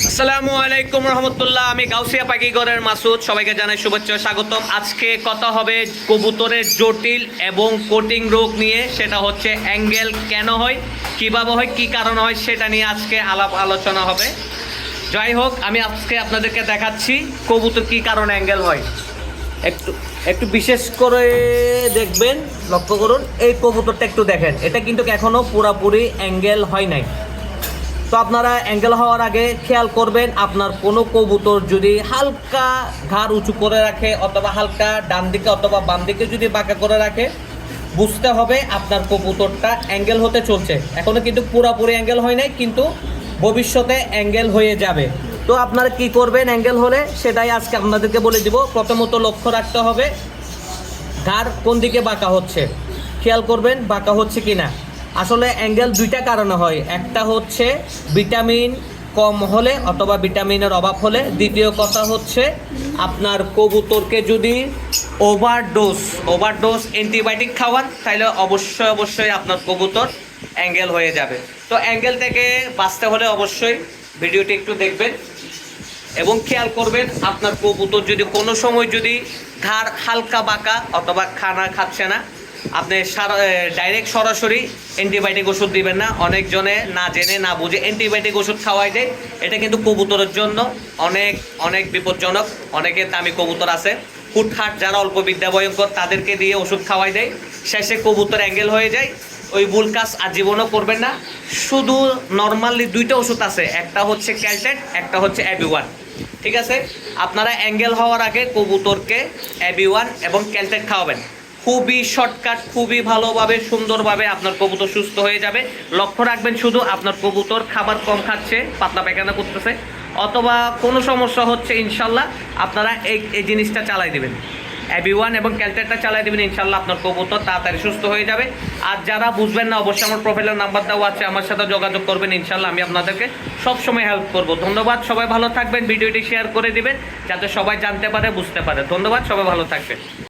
আসসালামু আলাইকুম রহমতুল্লাহ। আমি গাউসিয়া পাখিঘরের মাসুদ, সবাইকে জানাই শুভেচ্ছা স্বাগতম। আজকে কথা হবে কবুতরের জটিল এবং কোটিং রোগ নিয়ে। সেটা হচ্ছে অ্যাঙ্গেল কেন হয়, কীভাবে হয়, কী কারণ হয়, সেটা নিয়ে আজকে আলাপ আলোচনা হবে। যাই হোক, আমি আজকে আপনাদেরকে দেখাচ্ছি কবুতর কী কারণে অ্যাঙ্গেল হয়। একটু একটু বিশেষ করে দেখবেন, লক্ষ্য করুন, এই কবুতরটা একটু দেখেন, এটা কিন্তু এখনও পুরাপুরি অ্যাঙ্গেল হয় নাই। তো আপনারা অ্যাঙ্গেল হওয়ার আগে খেয়াল করবেন, আপনার কোনো কবুতর যদি হালকা ঘাড় উঁচু করে রাখে অথবা হালকা ডান দিকে অথবা বাম দিকে যদি বাঁকা করে রাখে, বুঝতে হবে আপনার কবুতরটা অ্যাঙ্গেল হতে চলছে। এখনও কিন্তু পুরোপুরি অ্যাঙ্গেল হয় নাই, কিন্তু ভবিষ্যতে অ্যাঙ্গেল হয়ে যাবে। তো আপনারা কি করবেন অ্যাঙ্গেল হলে, সেটাই আজকে আপনাদেরকে বলে দিব। প্রথমত লক্ষ্য রাখতে হবে ঘাড় কোন দিকে বাঁকা হচ্ছে, খেয়াল করবেন বাঁকা হচ্ছে কি না। আসলে অ্যাঙ্গেল দুইটা কারণে হয়, একটা হচ্ছে ভিটামিন কম হলে অথবা ভিটামিনের অভাব হলে, দ্বিতীয় কথা হচ্ছে আপনার কবুতরকে যদি ওভারডোজ অ্যান্টিবায়োটিক খাওয়ান, তাহলে অবশ্যই আপনার কবুতর অ্যাঙ্গেল হয়ে যাবে। তো অ্যাঙ্গেল থেকে বাঁচতে হলে অবশ্যই ভিডিওটি একটু দেখবেন এবং খেয়াল করবেন আপনার কবুতর যদি কোনো সময় যদি ঘাড় হালকা বাঁকা অথবা খানা খাচ্ছে না, আপনি ডাইরেক্ট সরাসরি অ্যান্টিবায়োটিক ওষুধ দিবেন না। অনেকজনে না জেনে না বুঝে অ্যান্টিবায়োটিক ওষুধ খাওয়াই দেয়। এটা কিন্তু কবুতরের জন্য অনেক অনেক বিপজ্জনক। অনেকে দামি কবুতর আছে, হুটহাট যারা অল্প বিদ্যা ভয়ঙ্কর, তাদেরকে দিয়ে ওষুধ খাওয়াই দেয়, শেষে কবুতর অ্যাঙ্গেল হয়ে যায়। ওই ভুল কাজ আজীবনও করবেন না। শুধু নর্মালি দুইটা ওষুধ আছে, একটা হচ্ছে ক্যালটেট, একটা হচ্ছে অ্যাবি-1। ঠিক আছে, আপনারা অ্যাঙ্গেল হওয়ার আগে কবুতরকে অ্যাবি-1 এবং ক্যালটেট খাওয়াবেন। খুবই শর্টকাট, খুবই ভালোভাবে সুন্দরভাবে আপনার কবুতর সুস্থ হয়ে যাবে। লক্ষ্য রাখবেন শুধু আপনার কবুতর খাবার কম খাচ্ছে, পাতলা পায়খানা করতেছে অথবা কোনো সমস্যা হচ্ছে, ইনশাল্লাহ আপনারা এই জিনিসটা চালাই দেবেন, অ্যাবি-1 এবং ক্যালটেটটা চালাই দেবেন, ইনশাল্লাহ আপনার কবুতর তাড়াতাড়ি সুস্থ হয়ে যাবে। আর যারা বুঝবেন না, অবশ্যই আমার প্রোফাইলের নাম্বার দেওয়া আছে, আমার সাথে যোগাযোগ করবেন, ইনশাল্লাহ আমি আপনাদেরকে সবসময় হেল্প করব। ধন্যবাদ, সবাই ভালো থাকবেন। ভিডিওটি শেয়ার করে দিবেন যাতে সবাই জানতে পারে, বুঝতে পারে। ধন্যবাদ, সবাই ভালো থাকবেন।